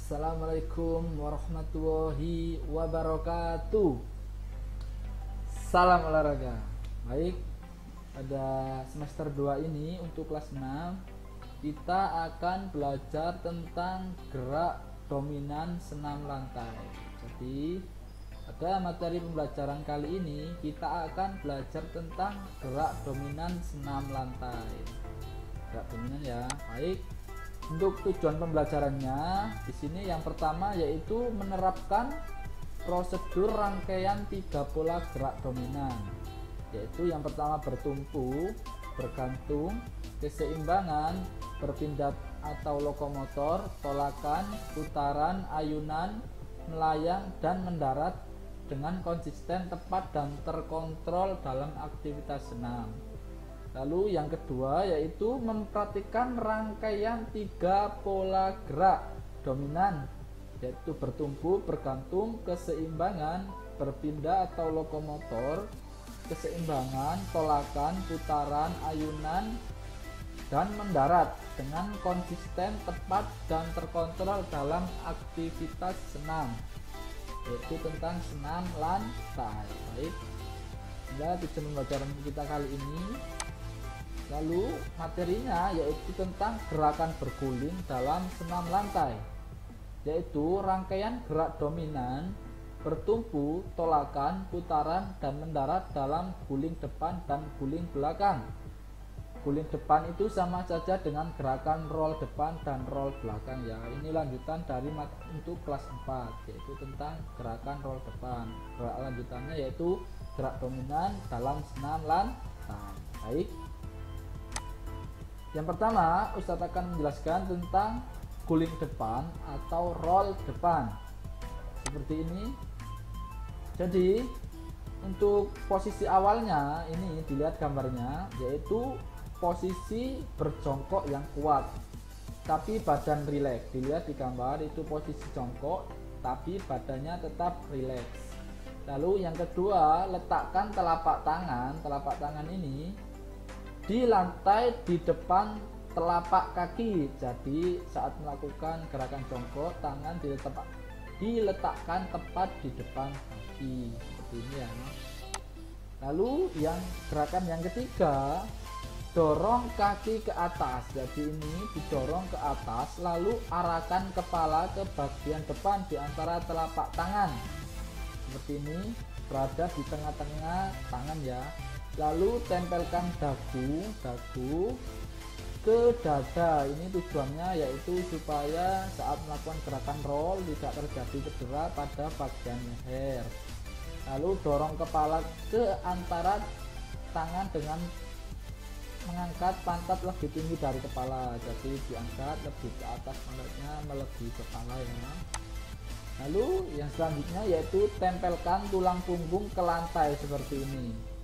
Assalamualaikum warahmatullahi wabarakatuh. Salam olahraga. Baik, pada semester 2 ini untuk kelas 6 kita akan belajar tentang gerak dominan senam lantai. Jadi pada materi pembelajaran kali ini kita akan belajar tentang gerak dominan senam lantai. Gerak dominan ya. Baik. Untuk tujuan pembelajarannya di sini yang pertama yaitu menerapkan prosedur rangkaian 3 pola gerak dominan, yaitu yang pertama bertumpu, bergantung, keseimbangan, berpindah atau lokomotor, tolakan, putaran, ayunan, melayang dan mendarat dengan konsisten, tepat dan terkontrol dalam aktivitas senam. Lalu yang kedua yaitu memperhatikan rangkaian 3 pola gerak dominan, yaitu bertumpu, bergantung, keseimbangan, berpindah atau lokomotor, keseimbangan, tolakan, putaran, ayunan, dan mendarat dengan konsisten, tepat dan terkontrol dalam aktivitas senam, yaitu tentang senam lantai. Baik, inilah tujuan pembelajaran kita kali ini. Lalu materinya yaitu tentang gerakan berguling dalam senam lantai, yaitu rangkaian gerak dominan, bertumpu, tolakan, putaran, dan mendarat dalam guling depan dan guling belakang. Guling depan itu sama saja dengan gerakan roll depan dan roll belakang ya. Ini lanjutan dari untuk kelas 4, yaitu tentang gerakan roll depan. Gerak lanjutannya yaitu gerak dominan dalam senam lantai. Baik. Yang pertama, Ustadz akan menjelaskan tentang guling depan atau roll depan. Seperti ini. Jadi, untuk posisi awalnya ini dilihat gambarnya, yaitu posisi berjongkok yang kuat tapi badan rileks. Dilihat di gambar itu posisi jongkok tapi badannya tetap rileks. Lalu yang kedua, letakkan telapak tangan ini di lantai di depan telapak kaki. Jadi saat melakukan gerakan jongkok, tangan diletakkan tepat di depan kaki seperti ini ya. Lalu yang gerakan yang ketiga, dorong kaki ke atas. Jadi ini didorong ke atas, lalu arahkan kepala ke bagian depan di antara telapak tangan. Seperti ini, berada di tengah-tengah tangan ya. Lalu tempelkan dagu ke dada. Ini tujuannya yaitu supaya saat melakukan gerakan roll tidak terjadi cedera pada bagian leher. Lalu dorong kepala ke antara tangan dengan mengangkat pantat lebih tinggi dari kepala. Jadi diangkat lebih ke atas pantatnya melebihi kepala ya. Lalu yang selanjutnya yaitu tempelkan tulang punggung ke lantai seperti ini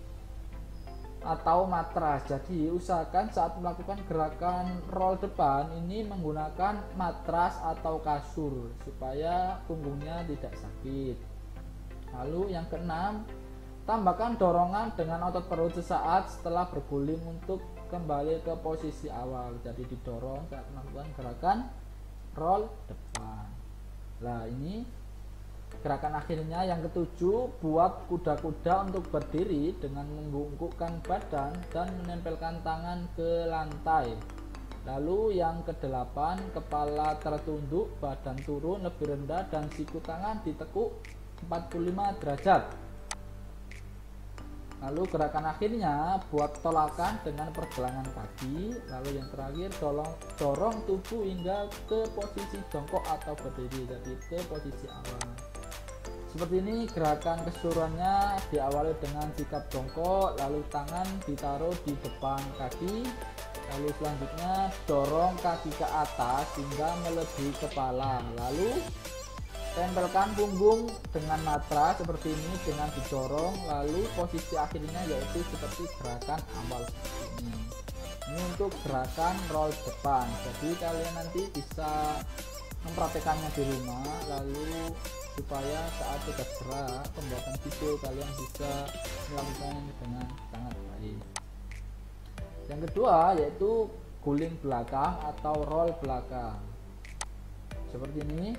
atau matras. Jadi usahakan saat melakukan gerakan roll depan ini menggunakan matras atau kasur supaya punggungnya tidak sakit. Lalu yang keenam, tambahkan dorongan dengan otot perut sesaat setelah berguling untuk kembali ke posisi awal. Jadi didorong saat melakukan gerakan roll depan. Nah ini gerakan akhirnya yang ketujuh, buat kuda-kuda untuk berdiri dengan membungkukkan badan dan menempelkan tangan ke lantai. Lalu yang kedelapan, kepala tertunduk, badan turun lebih rendah dan siku tangan ditekuk 45 derajat. Lalu gerakan akhirnya buat tolakan dengan pergelangan kaki. Lalu yang terakhir, dorong tubuh hingga ke posisi jongkok atau berdiri, jadi ke posisi awal. Seperti ini gerakan keseluruhannya, diawali dengan sikap jongkok, lalu tangan ditaruh di depan kaki, lalu selanjutnya dorong kaki ke atas hingga melebihi kepala, lalu tempelkan punggung dengan matras seperti ini dengan didorong, lalu posisi akhirnya yaitu seperti gerakan awal seperti ini. Ini untuk gerakan roll depan. Jadi kalian nanti bisa mempraktekannya di rumah, lalu supaya saat tugas gerak pembuatan video kalian bisa melakukannya dengan sangat baik. Yang kedua yaitu guling belakang atau roll belakang. seperti ini.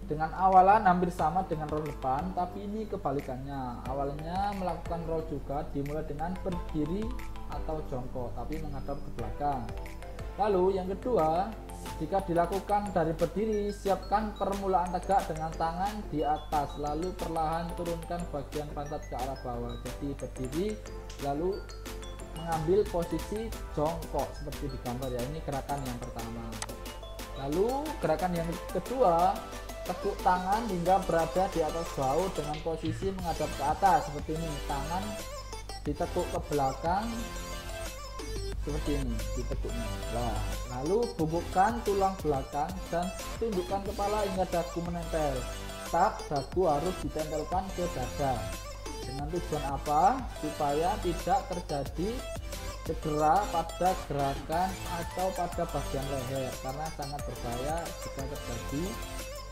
Dengan awalan hampir sama dengan roll depan, tapi ini kebalikannya. Awalnya melakukan roll juga dimulai dengan berdiri atau jongkok tapi menghadap ke belakang. Lalu yang kedua, jika dilakukan dari berdiri, siapkan permulaan tegak dengan tangan di atas, lalu perlahan turunkan bagian pantat ke arah bawah. Jadi berdiri lalu mengambil posisi jongkok seperti di gambar ya. Ini gerakan yang pertama. Lalu gerakan yang kedua, tekuk tangan hingga berada di atas bahu dengan posisi menghadap ke atas seperti ini. Tangan ditekuk ke belakang seperti ini, ditekuknya. Nah, lalu bubukkan tulang belakang dan tundukkan kepala hingga dagu menempel. Tetap dagu harus ditempelkan ke dada. Dengan tujuan apa? Supaya tidak terjadi cedera pada gerakan atau pada bagian leher, karena sangat berbahaya jika terjadi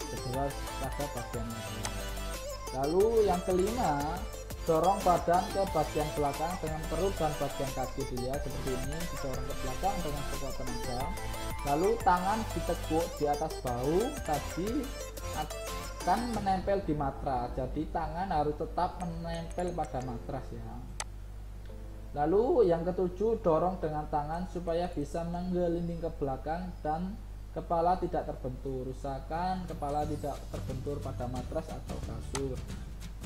cedera pada bagian leher. Lalu yang kelima, dorong badan ke bagian belakang dengan perut dan bagian kaki dilihat seperti ini, didorong ke belakang dengan sekuat tenaga. Lalu tangan ditekuk di atas bahu tadi akan menempel di matras, jadi tangan harus tetap menempel pada matras ya. Lalu yang ketujuh, dorong dengan tangan supaya bisa menggelinding ke belakang dan kepala tidak terbentur. Usahakan kepala tidak terbentur pada matras atau kasur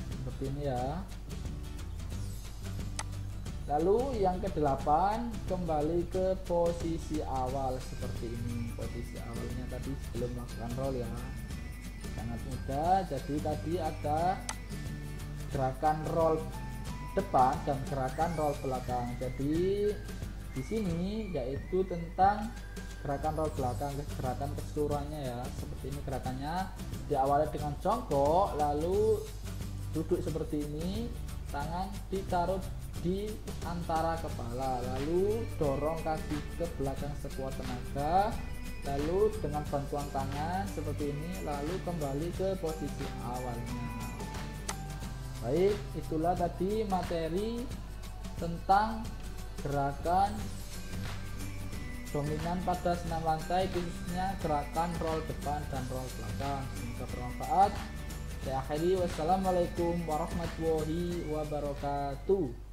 seperti ini ya. Lalu yang kedelapan, kembali ke posisi awal seperti ini. Posisi awalnya tadi sebelum melakukan roll ya, sangat mudah. Jadi tadi ada gerakan roll depan dan gerakan roll belakang. Jadi di sini yaitu tentang gerakan roll belakang, gerakan keseluruhannya ya. Seperti ini gerakannya, diawali dengan jongkok, lalu duduk seperti ini, tangan ditaruh di antara kepala, lalu dorong kaki ke belakang sekuat tenaga, lalu dengan bantuan tangan seperti ini, lalu kembali ke posisi awalnya. Baik, itulah tadi materi tentang gerakan dominan pada senam lantai, khususnya gerakan roll depan dan roll belakang. Semoga bermanfaat. Saya akhiri, wassalamualaikum warahmatullahi wabarakatuh.